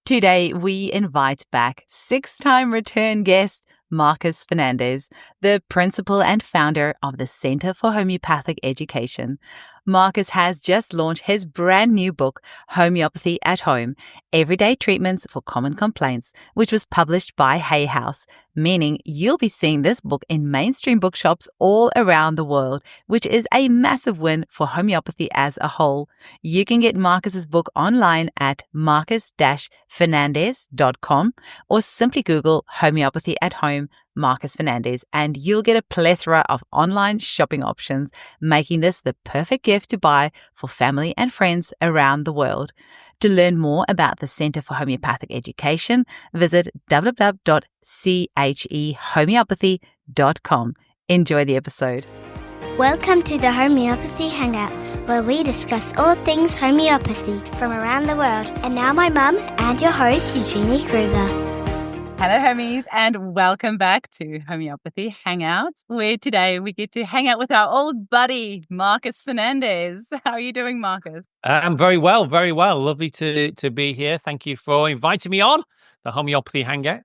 Today, we invite back six-time return guest Marcus Fernandez, the principal and founder of the Center for Homeopathic Education. Marcus has just launched his brand new book, Homeopathy at Home, Everyday Treatments for Common Complaints, which was published by Hay House, meaning you'll be seeing this book in mainstream bookshops all around the world, which is a massive win for homeopathy as a whole. You can get Marcus's book online at marcus-fernandez.com or simply Google Homeopathy at Home Marcus Fernandez, and you'll get a plethora of online shopping options, making this the perfect gift to buy for family and friends around the world. To learn more about the Center for Homeopathic Education, visit www.chehomeopathy.com. Enjoy the episode. Welcome to the Homeopathy Hangout, where we discuss all things homeopathy from around the world. And now my mum and your host, Eugenie Kruger. Hello, homies, and welcome back to Homeopathy Hangout, where today we get to hang out with our old buddy, Marcus Fernandez. How are you doing, Marcus? I'm very well, very well. Lovely to be here. Thank you for inviting me on the Homeopathy Hangout.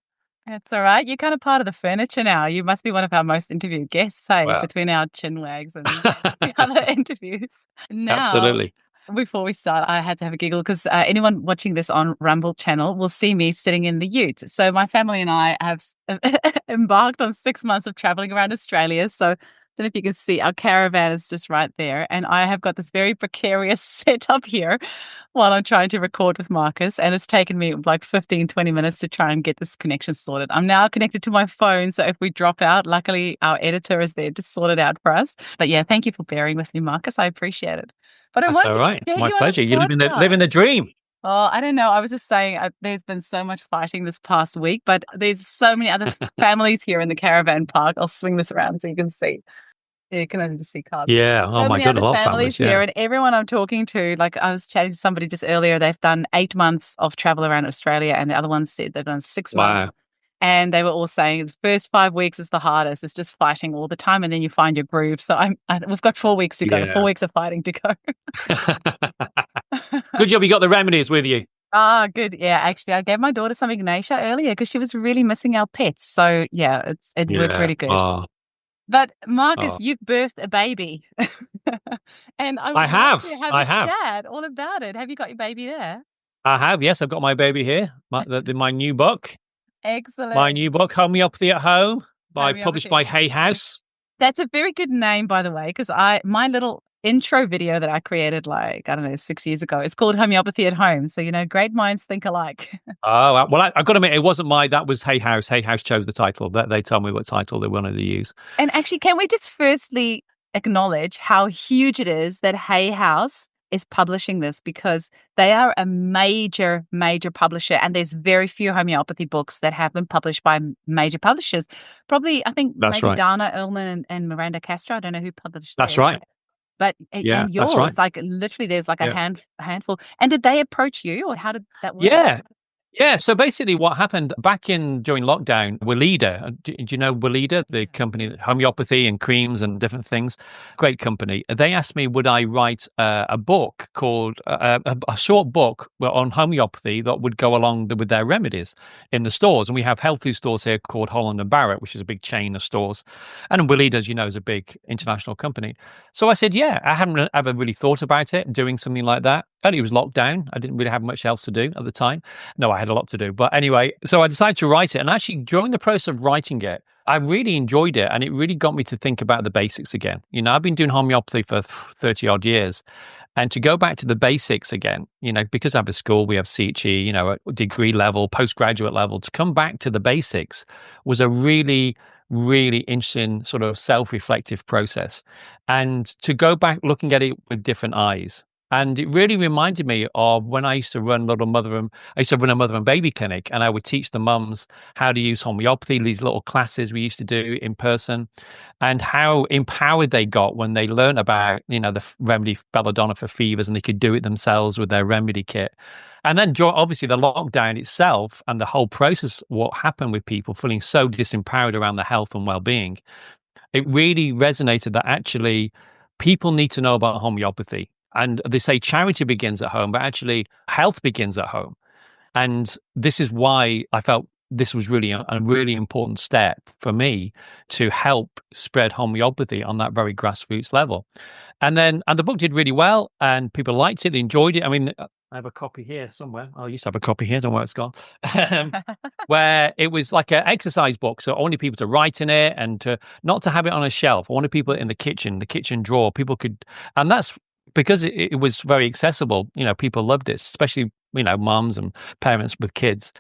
That's all right. You're kind of part of the furniture now. You must be one of our most interviewed guests, between our chin wags and the other interviews. Now, absolutely. Before we start, I had to have a giggle because anyone watching this on Rumble channel will see me sitting in the ute. So my family and I have embarked on 6 months of traveling around Australia. So I don't know if you can see, our caravan is just right there. And I have got this very precarious setup here while I'm trying to record with Marcus. And it's taken me like 15, 20 minutes to try and get this connection sorted. I'm now connected to my phone. So if we drop out, luckily our editor is there to sort it out for us. But yeah, thank you for bearing with me, Marcus. I appreciate it. But that's all right. My pleasure. You're living the dream. Oh, I don't know. I was just saying there's been so much fighting this past week, but there's so many other families here in the caravan park. I'll swing this around so you can see. You can only just see cars. Yeah. Oh, my goodness. A lot of families here. And everyone I'm talking to, like I was chatting to somebody just earlier, they've done 8 months of travel around Australia, and the other ones said they've done 6 months. And they were all saying the first 5 weeks is the hardest. It's just fighting all the time, and then you find your groove. So we've got 4 weeks to go. 4 weeks of fighting to go. Good job you got the remedies with you. Ah, good. Yeah, actually, I gave my daughter some Ignatia earlier because she was really missing our pets. So yeah, it worked really good. Oh. But Marcus, you've birthed a baby, and I have. To have a chat all about it. Have you got your baby there? I have. Yes, I've got my baby here. My new book. Excellent. My new book, Homeopathy at Home, published by Hay House. That's a very good name, by the way, because my little intro video that I created 6 years ago, it's called Homeopathy at Home. So, great minds think alike. Oh, well, I've got to admit, it wasn't that was Hay House. Hay House chose the title. They told me what title they wanted to use. And actually, can we just firstly acknowledge how huge it is that Hay House is publishing this, because they are a major, major publisher, and there's very few homeopathy books that have been published by major publishers. Probably, I think that's maybe right. Dana Ullman and Miranda Castro. I don't know who published That's theirs. right. But and yours, that's right. like literally there's like a handful. And did they approach you, or how did that work? Yeah, so basically what happened during lockdown, Weleda, do you know Weleda, the company, homeopathy and creams and different things, great company. They asked me, would I write a book called, a short book on homeopathy that would go along with their remedies in the stores. And we have health food stores here called Holland and Barrett, which is a big chain of stores. And Weleda, as you know, is a big international company. So I said, I hadn't ever really thought about it, doing something like that. And it was lockdown. I didn't really have much else to do at the time. No, I had a lot to do. But anyway, so I decided to write it. And actually, during the process of writing it, I really enjoyed it. And it really got me to think about the basics again. I've been doing homeopathy for 30 odd years. And to go back to the basics again, because I have a school, we have CHE, at degree level, postgraduate level, to come back to the basics was a really, really interesting sort of self-reflective process. And to go back looking at it with different eyes. And it really reminded me of when I used to run a mother and baby clinic, and I would teach the mums how to use homeopathy, these little classes we used to do in person, and how empowered they got when they learned about, the remedy belladonna for fevers, and they could do it themselves with their remedy kit. And then obviously the lockdown itself and the whole process, what happened with people feeling so disempowered around their health and well-being, it really resonated that actually people need to know about homeopathy. And they say charity begins at home, but actually health begins at home. And this is why I felt this was really a really important step for me to help spread homeopathy on that very grassroots level. And the book did really well, and people liked it. They enjoyed it. I mean, I have a copy here somewhere. I used to have a copy here. Don't know where it's gone. Where it was like an exercise book. So I wanted people to write in it and not to have it on a shelf. I wanted people in the kitchen drawer. People could, and that's because it was very accessible. People loved it, especially, moms and parents with kids.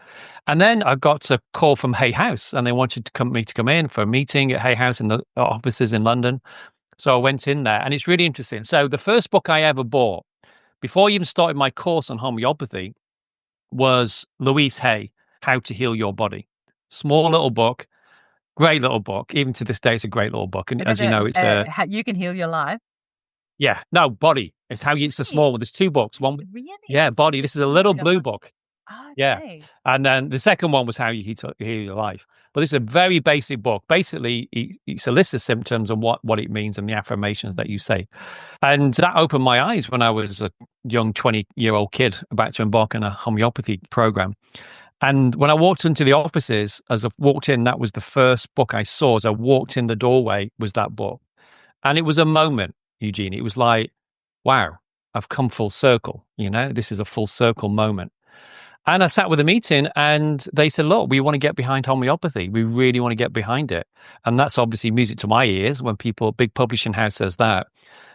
And then I got a call from Hay House, and they wanted me to come in for a meeting at Hay House in the offices in London. So I went in there, and it's really interesting. So the first book I ever bought, before I even started my course on homeopathy, was Louise Hay, How to Heal Your Body. Small little book, great little book. Even to this day, it's a great little book. And as you know, it's How You Can Heal Your Life. Yeah, no, Body. It's a small one. There's two books. One, really? Yeah, Body. This is a little blue book. Okay. Yeah. And then the second one was How You Heal Your Life. But this is a very basic book. Basically, it's a list of symptoms and what it means and the affirmations that you say. And that opened my eyes when I was a young 20-year-old kid about to embark on a homeopathy program. And when I walked into the offices, as I walked in, that was the first book I saw. As I walked in the doorway, was that book. And it was a moment, Eugenie. It was like, wow, I've come full circle. This is a full circle moment. And I sat with a meeting, and they said, look, we want to get behind homeopathy. We really want to get behind it. And that's obviously music to my ears when big publishing house says that.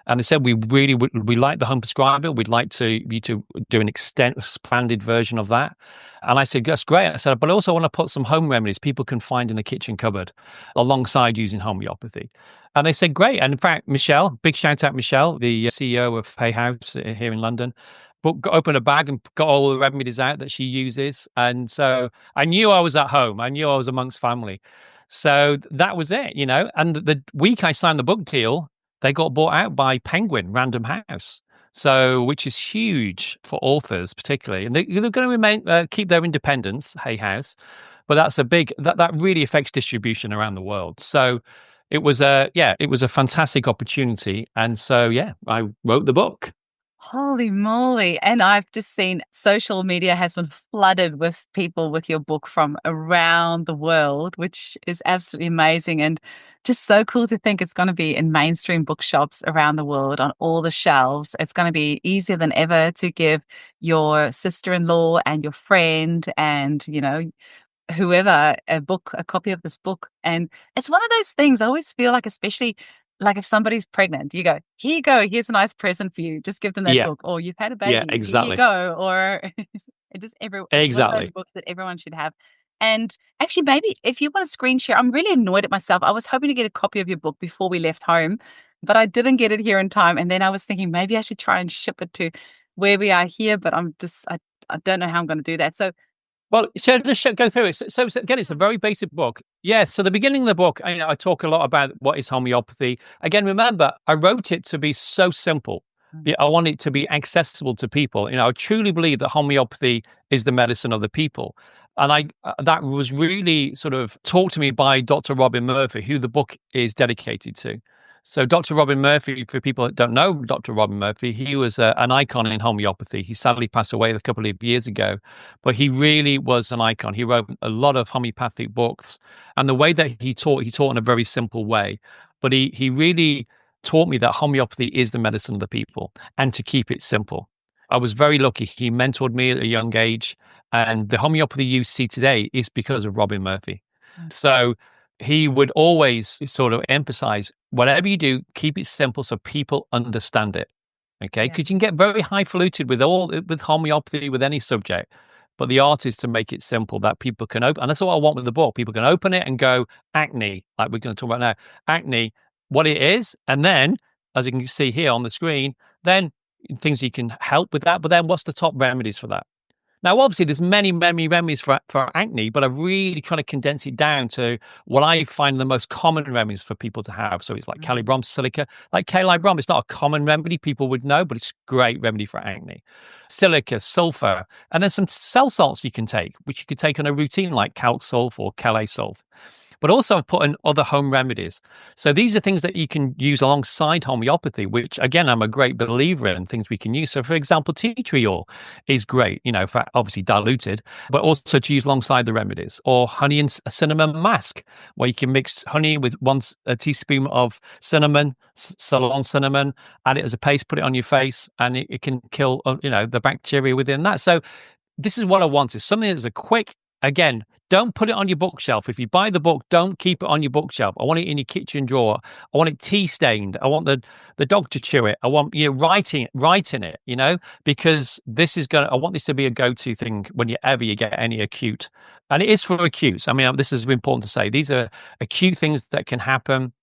And they said, we like the home prescriber. We'd like you to do an expanded version of that. And I said, that's great. I said, but I also want to put some home remedies people can find in the kitchen cupboard alongside using homeopathy. And they said, great. And in fact, Michelle, big shout out, Michelle, the CEO of Hay House here in London, opened a bag and got all the remedies out that she uses. And so I knew I was at home. I knew I was amongst family. So that was it, And the week I signed the book deal, they got bought out by Penguin Random House, which is huge for authors, particularly, and they're going to keep their independence, Hay House, but that's that really affects distribution around the world. So it was a fantastic opportunity, and so I wrote the book. Holy moly. And I've just seen social media has been flooded with people with your book from around the world, which is absolutely amazing. And just so cool to think it's going to be in mainstream bookshops around the world on all the shelves. It's going to be easier than ever to give your sister-in-law and your friend and, whoever a copy of this book. And it's one of those things I always feel like, especially like if somebody's pregnant, you go, here you go, here's a nice present for you. Just give them that book. Or you've had a baby, Yeah, exactly. Here you go. Or it's one of those books that everyone should have. And actually, maybe if you want to screen share, I'm really annoyed at myself. I was hoping to get a copy of your book before we left home, but I didn't get it here in time. And then I was thinking maybe I should try and ship it to where we are here, but I don't know how I'm going to do that. So well, just go through it. So again, it's a very basic book. Yeah. So the beginning of the book, I talk a lot about what is homeopathy. Again, remember, I wrote it to be so simple. Yeah, I want it to be accessible to people. I truly believe that homeopathy is the medicine of the people. And that was really sort of taught to me by Dr. Robin Murphy, who the book is dedicated to. So Dr. Robin Murphy, for people that don't know Dr. Robin Murphy, he was an icon in homeopathy. He sadly passed away a couple of years ago, but he really was an icon. He wrote a lot of homeopathic books, and the way that he taught in a very simple way. But he really taught me that homeopathy is the medicine of the people and to keep it simple. I was very lucky. He mentored me at a young age, and the homeopathy you see today is because of Robin Murphy. So he would always sort of emphasize, whatever you do, keep it simple so people understand it. Okay? Because you can get very highfalutin with homeopathy, with any subject. But the art is to make it simple that people can open. And that's what I want with the book. People can open it and go, acne, like we're going to talk about now, acne, what it is. And then, as you can see here on the screen, then things you can help with that. But then what's the top remedies for that? Now, obviously, there's many, many remedies for acne, but I've really tried to condense it down to what I find the most common remedies for people to have. So it's like calibrom, silica. Like calibrom, it's not a common remedy people would know, but it's a great remedy for acne. Silica, sulfur, and then some cell salts you can take, which you could take on a routine like calc sulf or calais sulf. but also I've put in other home remedies. So these are things that you can use alongside homeopathy, which again, I'm a great believer in things we can use. So for example, tea tree oil is great, obviously diluted, but also to use alongside the remedies, or honey and cinnamon mask, where you can mix honey with a teaspoon of cinnamon, Ceylon cinnamon, add it as a paste, put it on your face, and it can kill, the bacteria within that. So this is what I want, is something that's a quick, again, don't put it on your bookshelf. If you buy the book, don't keep it on your bookshelf. I want it in your kitchen drawer. I want it tea stained. I want the dog to chew it. I want writing it, because I want this to be a go-to thing whenever you get any acute. And it is for acutes. I mean, this is important to say. These are acute things that can happen,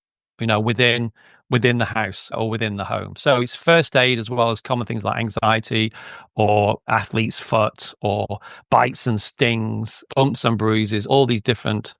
within the house or within the home. So it's first aid as well as common things like anxiety or athlete's foot or bites and stings, bumps and bruises, all these different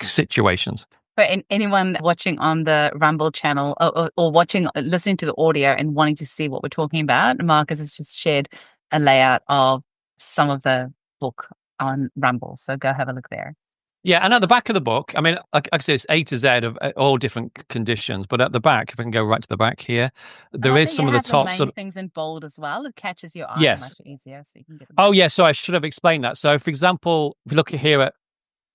situations. For anyone watching on the Rumble channel or listening to the audio and wanting to see what we're talking about, Marcus has just shared a layout of some of the book on Rumble. So go have a look there. Yeah, and at the back of the book, I mean, like I said, it's A to Z of all different conditions. But at the back, if I can go right to the back here, there is some of the top sort of things in bold as well. It catches your eye much easier, so you can get them. Oh, yeah. So I should have explained that. So, for example, if you look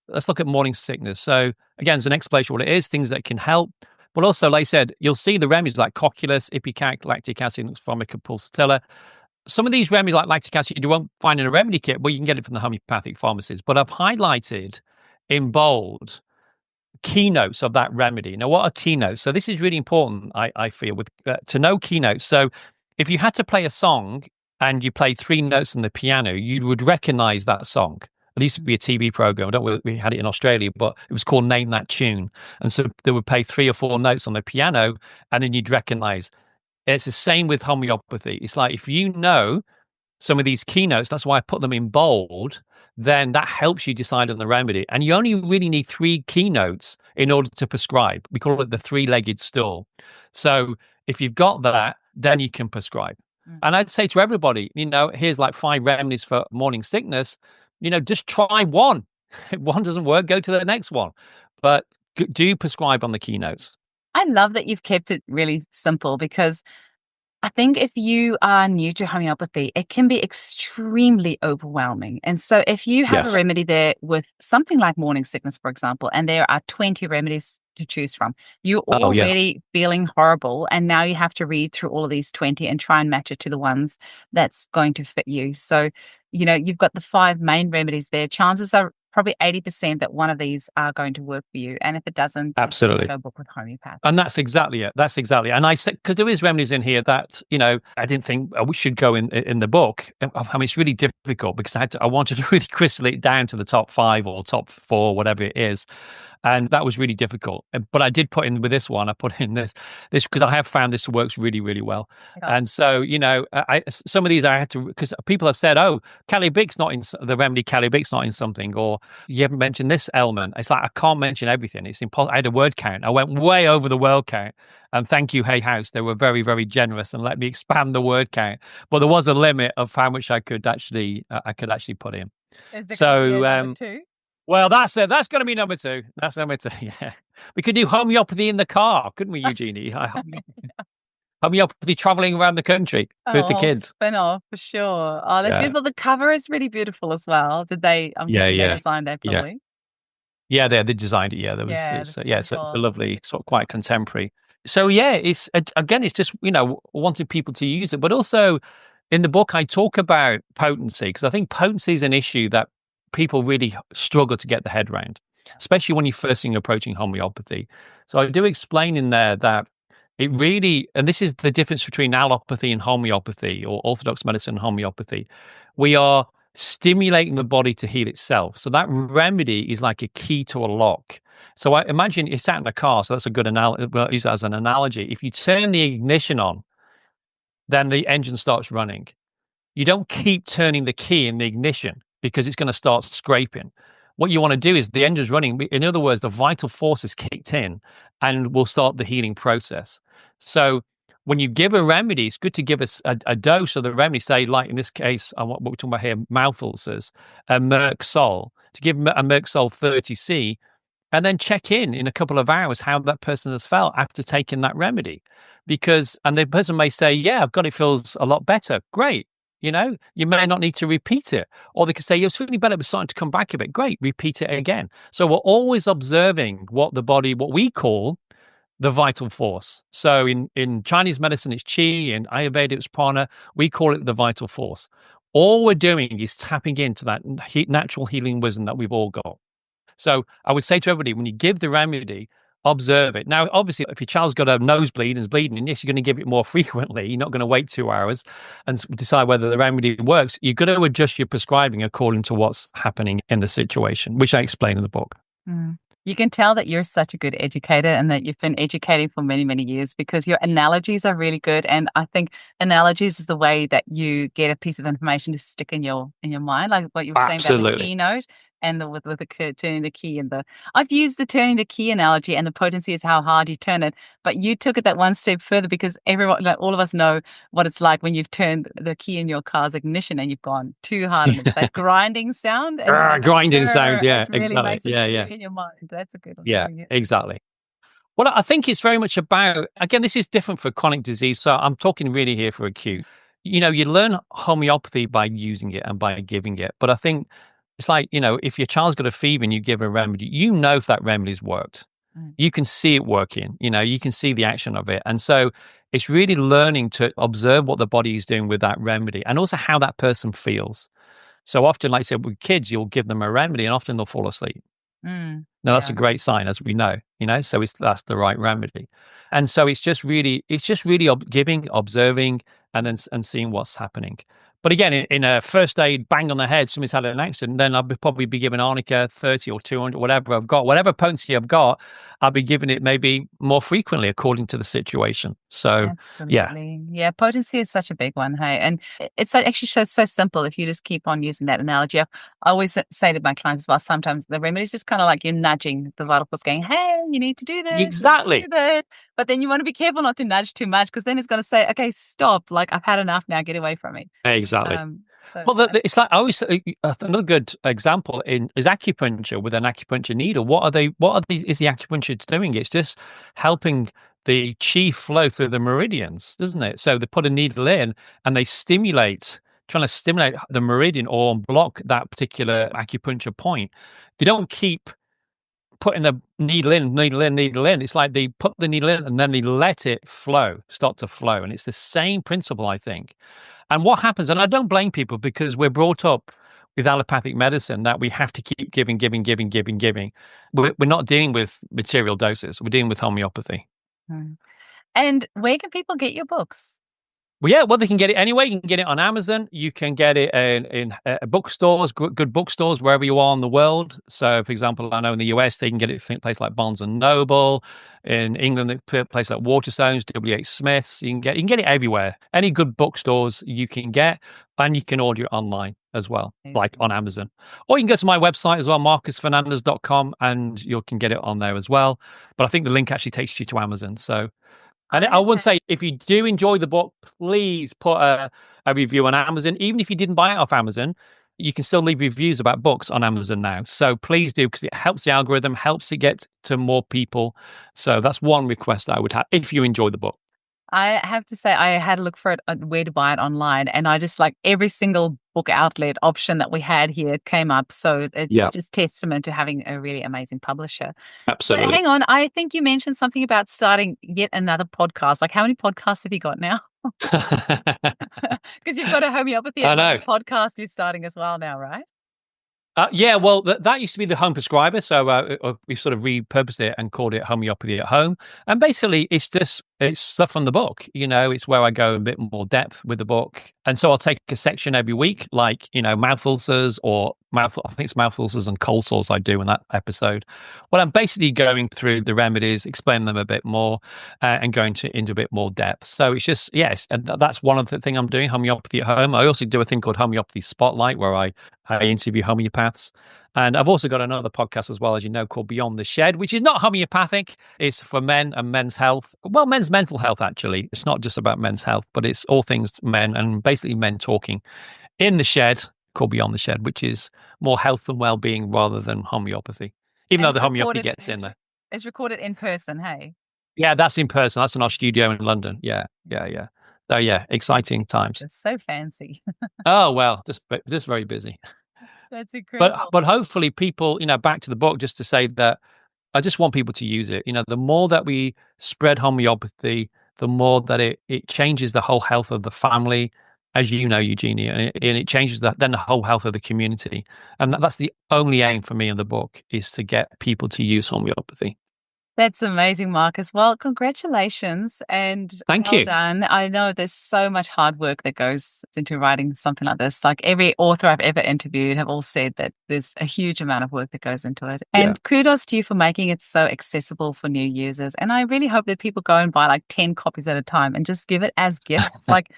let's look at morning sickness. So again, there's an explanation of what it is, things that can help. But also, like I said, you'll see the remedies like cocculus, ipecac, lactic acid, formica pulsatilla. Some of these remedies like lactic acid you won't find in a remedy kit, but you can get it from the homeopathic pharmacies. But I've highlighted in bold keynotes of that remedy. Now, what are keynotes? So this is really important, I feel, to know keynotes. So if you had to play a song and you played 3 notes on the piano, you would recognize that song. It used to be a TV program. I don't know, we had it in Australia, but it was called Name That Tune. And so they would play 3 or 4 notes on the piano, and then you'd recognize. It's the same with homeopathy. It's like, if you know some of these keynotes, that's why I put them in bold, then that helps you decide on the remedy. And you only really need 3 keynotes in order to prescribe. We call it the 3-legged stool. So if you've got that, then you can prescribe. And I'd say to everybody, here's like 5 remedies for morning sickness. Just try one. If one doesn't work, go to the next one. But do prescribe on the keynotes. I love that you've kept it really simple, because I think if you are new to homeopathy, it can be extremely overwhelming. And so if you have a remedy there with something like morning sickness, for example, and there are 20 remedies to choose from, you're already feeling horrible. And now you have to read through all of these 20 and try and match it to the ones that's going to fit you. So, you've got the 5 main remedies there. Chances are probably 80% that one of these are going to work for you. And if it doesn't, absolutely, go book with homeopathy. And that's exactly it. And I said, because there is remedies in here that, I didn't think we should go in the book. I mean, it's really difficult because I wanted to really crystal it down to the top 5 or top 4, whatever it is. And that was really difficult. But I did put in with this one, I put in this because I have found this works really, really well. And so, some of these I had to, because people have said, oh, Calibic's not in the remedy, Calibic's not in something, or you haven't mentioned this ailment. It's like, I can't mention everything. It's impossible. I had a word count. I went way over the word count. And thank you, Hay House. They were very, very generous and let me expand the word count. But there was a limit of how much I could actually put in. So, number 2? Well, that's it. That's going to be number 2. That's number 2. Yeah, we could do homeopathy in the car, couldn't we, Eugenie? Homeopathy traveling around the country with the kids. Spin off for sure. Oh, that's beautiful. The cover is really beautiful as well. Did they? I'm guessing they designed that probably. Yeah, they designed it. Yeah, there was. It's a lovely, sort of quite contemporary. So it's just wanting people to use it, but also in the book I talk about potency, because I think potency is an issue that people really struggle to get their head around, especially when you're first approaching homeopathy. So I do explain in there that it really, and this is the difference between allopathy and homeopathy, or orthodox medicine and homeopathy. We are stimulating the body to heal itself. So that remedy is like a key to a lock. So I imagine you're sat in a car, so that's a good analogy. Well, use that as an analogy. If you turn the ignition on, then the engine starts running. You don't keep turning the key in the ignition, because it's going to start scraping. What you want to do is the engine's running. In other words, the vital force is kicked in and will start the healing process. So when you give a remedy, it's good to give us a dose of the remedy, say, like in this case, what we're talking about here, mouth ulcers, a Merc Sol. To give a Merc Sol 30C, and then check in a couple of hours how that person has felt after taking that remedy. And the person may say, yeah, I've got it, feels a lot better. Great. You may not need to repeat it. Or they could say, it's feeling better, it's starting to come back a bit. Great, repeat it again. So we're always observing what we call the vital force. So in Chinese medicine, it's qi. In Ayurveda, it's prana. We call it the vital force. All we're doing is tapping into that natural healing wisdom that we've all got. So I would say to everybody, when you give the remedy, observe it. Now, obviously, if your child's got a nosebleed and is bleeding, and yes, you're going to give it more frequently. You're not going to wait 2 hours and decide whether the remedy works. You've got to adjust your prescribing according to what's happening in the situation, which I explain in the book. Mm. You can tell that you're such a good educator and that you've been educating for many, many years because your analogies are really good. And I think analogies is the way that you get a piece of information to stick in your mind, like what you were saying about the keynote and with the turning the key and I've used the turning the key analogy, and the potency is how hard you turn it. But you took it that one step further because all of us know what it's like when you've turned the key in your car's ignition and you've gone too hard on it. That grinding sound. And grinding sound, yeah, it really exactly. makes it in your mind. That's a good one. Yeah, exactly. Well, I think it's very much about, again, this is different for chronic disease. So I'm talking really here for acute. You learn homeopathy by using it and by giving it. But I think it's like, if your child's got a fever and you give a remedy, if that remedy's worked. You can see it working, you can see the action of it. And so it's really learning to observe what the body is doing with that remedy and also how that person feels. So often, like I said, with kids, you'll give them a remedy and often they'll fall asleep. Now, that's a great sign, as we know, so that's the right remedy. And so it's just really giving, observing, and seeing what's happening. But again, in a first aid, bang on the head, somebody's had an accident, then I'll probably be giving arnica 30 or 200, whatever potency I've got, I'll be giving it maybe more frequently according to the situation. So, absolutely. Yeah, potency is such a big one, hey? And it's actually so simple if you just keep on using that analogy. I always say to my clients as well, sometimes the remedy is just kind of like you're nudging the vital force going, hey, you need to do this. Exactly. Do that. But then you want to be careful not to nudge too much because then it's going to say, okay, stop. Like, I've had enough now. Get away from me. Exactly. It's like I always another good example is acupuncture with an acupuncture needle. Is the acupuncture doing? It's just helping the chi flow through the meridians, doesn't it? So they put a needle in and they trying to stimulate the meridian or block that particular acupuncture point. They don't keep putting the needle in. It's like they put the needle in and then they let it start to flow. And it's the same principle, I think. And what happens, and I don't blame people because we're brought up with allopathic medicine that we have to keep giving. We're not dealing with material doses. We're dealing with homeopathy. And where can people get your books? Well, they can get it anyway. You can get it on Amazon. You can get it in bookstores, good bookstores, wherever you are in the world. So, for example, I know in the US, they can get it in places like Barnes & Noble. In England, a place like Waterstones, WH Smith's. You can get it everywhere. Any good bookstores you can get, and you can order it online as well, like on Amazon. Or you can go to my website as well, marcusfernandez.com, and you can get it on there as well. But I think the link actually takes you to Amazon. So... And I would say, if you do enjoy the book, please put a review on Amazon. Even if you didn't buy it off Amazon, you can still leave reviews about books on Amazon now. So please do, because it helps the algorithm, helps it get to more people. So that's one request that I would have if you enjoy the book. I have to say, I had a look for it, where to buy it online, and I just every single book outlet option that we had here came up. So it's just testament to having a really amazing publisher. Absolutely. But hang on, I think you mentioned something about starting yet another podcast. Like, how many podcasts have you got now? Because you've got a homeopathy podcast you're starting as well now, right? Well, that used to be the Home Prescriber. So we've sort of repurposed it and called it Homeopathy at Home. And basically, it's stuff from the book. It's where I go a bit more depth with the book. And so I'll take a section every week, like, mouth ulcers I think it's mouth ulcers and cold sores I do in that episode. Well, I'm basically going through the remedies, explaining them a bit more and going into a bit more depth. So it's just, and that's one of the things I'm doing, Homeopathy at Home. I also do a thing called Homeopathy Spotlight, where I interview homeopaths. And I've also got another podcast as well, as you know, called Beyond the Shed, which is not homeopathic. It's for men and men's health. Well, men's mental health, actually. It's not just about men's health, but it's all things men and basically men talking in the shed, called Beyond the Shed, which is more health and well-being rather than homeopathy. even And though it's the homeopathy recorded. gets in there. It's recorded in person. Hey. Yeah, that's in person. That's in our studio in London. Yeah. So yeah, exciting times. It's so fancy. Oh well, just very busy. That's But incredible. but hopefully people, back to the book, just to say that I just want people to use it. The more that we spread homeopathy, the more that it changes the whole health of the family, as you know, Eugenie, and it changes then the whole health of the community. And that's the only aim for me in the book, is to get people to use homeopathy. That's amazing, Marcus. Well, congratulations and Thank well you. done. I know there's so much hard work that goes into writing something like this. Like every author I've ever interviewed have all said that there's a huge amount of work that goes into it. Yeah. And kudos to you for making it so accessible for new users. And I really hope that people go and buy like 10 copies at a time and just give it as gifts. Like,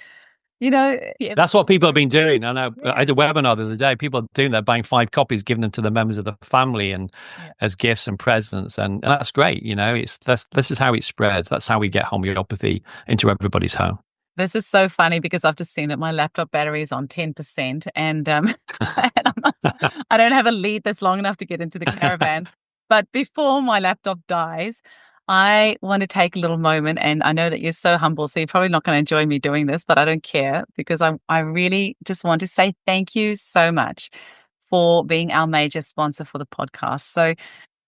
That's what people have been doing. I know. Yeah. I had a webinar the other day. People are doing that, buying 5 copies, giving them to the members of the family and as gifts and presents, and that's great. This is how it spreads. That's how we get homeopathy into everybody's home. This is so funny because I've just seen that my laptop battery is on 10% and, I don't have a lead that's long enough to get into the Caravan. But before my laptop dies, I want to take a little moment, and I know that you're so humble, so you're probably not going to enjoy me doing this, but I don't care because I really just want to say thank you so much for being our major sponsor for the podcast. So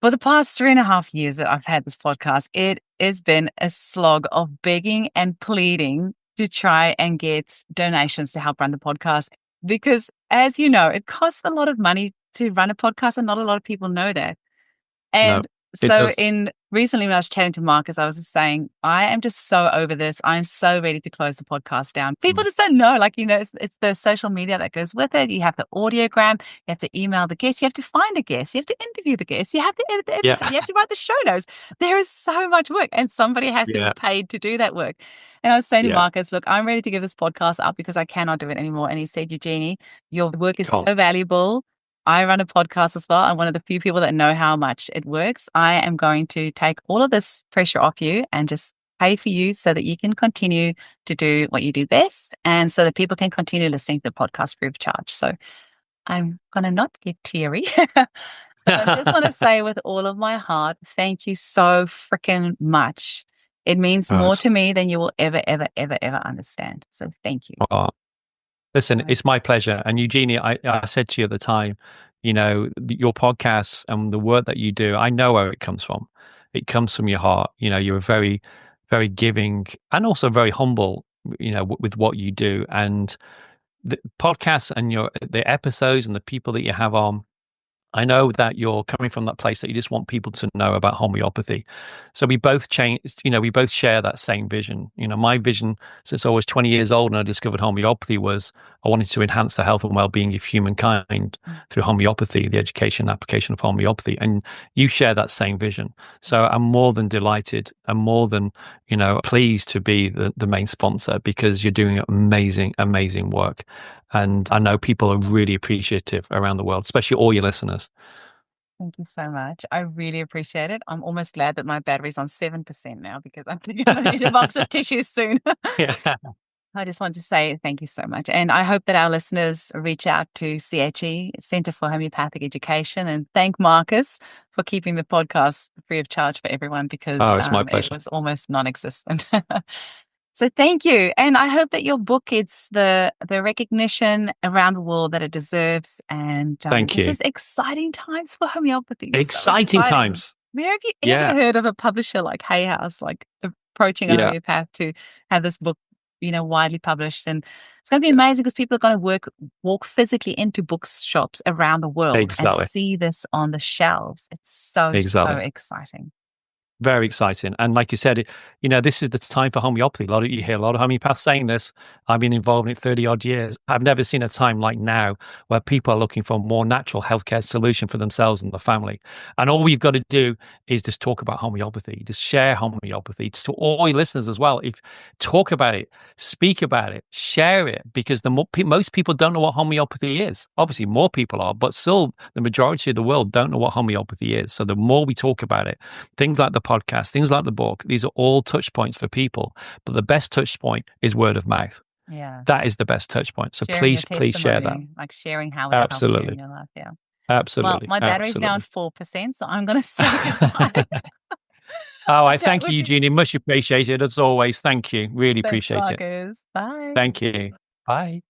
for the past 3.5 years that I've had this podcast, it has been a slog of begging and pleading to try and get donations to help run the podcast. Because as you know, it costs a lot of money to run a podcast, and not a lot of people know that. No, And it so does. recently when I was chatting to Marcus, I was just saying, I am just so over this. I'm so ready to close the podcast down. People just don't know, it's the social media that goes with it. You have the audiogram, you have to email the guest, you have to find a guest, you have to interview the guest, you have to edit the episode, you have to write the show notes. There is so much work, and somebody has to be paid to do that work. And I was saying to Marcus, look, I'm ready to give this podcast up because I cannot do it anymore. And he said, Eugenie, your work is so valuable. I run a podcast as well. I'm one of the few people that know how much it works. I am going to take all of this pressure off you and just pay for you so that you can continue to do what you do best, and so that people can continue listening to the podcast free of charge. So I'm going to not get teary, but I just want to say with all of my heart, thank you so freaking much. It means more to me than you will ever, ever, ever, ever understand. So thank you. Listen, it's my pleasure. And Eugenie, I said to you at the time, your podcasts and the work that you do, I know where it comes from. It comes from your heart. You're very, very giving and also very humble, with what you do. And the podcasts and the episodes and the people that you have on, I know that you're coming from that place that you just want people to know about homeopathy. So we both we both share that same vision. My vision since I was 20 years old and I discovered homeopathy was I wanted to enhance the health and well-being of humankind through homeopathy, the education and application of homeopathy. And you share that same vision. So I'm more than delighted and more than, pleased to be the main sponsor, because you're doing amazing, amazing work. And I know people are really appreciative around the world, especially all your listeners. Thank you so much. I really appreciate it. I'm almost glad that my battery's on 7% now, because I'm thinking I need a box of tissues soon. I just want to say thank you so much. And I hope that our listeners reach out to CHE, Center for Homeopathic Education, and thank Marcus for keeping the podcast free of charge for everyone, because it's my pleasure. It was almost non-existent. So thank you. And I hope that your book gets the recognition around the world that it deserves. And thank you. This is exciting times for homeopathy. Exciting times. Where have you ever heard of a publisher like Hay House, like approaching a homeopath to have this book, widely published? And it's going to be amazing because people are going to walk physically into bookshops around the world and see this on the shelves. It's so exciting. Very exciting. And like you said, this is the time for homeopathy. You hear a lot of homeopaths saying this. I've been involved in it 30 odd years. I've never seen a time like now where people are looking for a more natural healthcare solution for themselves and the family. And all we've got to do is just talk about homeopathy, just share homeopathy to all your listeners as well. Talk about it, speak about it, share it, because most people don't know what homeopathy is. Obviously, more people are, but still the majority of the world don't know what homeopathy is. So the more we talk about it, things like the podcast, things like the book, these are all touch points for people. But the best touch point is word of mouth. Yeah. That is the best touch point. So sharing please share that. Like sharing how it helped you in your life. Yeah. Well, Absolutely. my battery's now at Absolutely. 4%, so I'm going to say goodbye. Oh, I'll I chat thank with you, you. Eugenie. Much appreciated as always. Thank you. Really Thanks, appreciate it. Marcus. Bye. Thank you. Bye.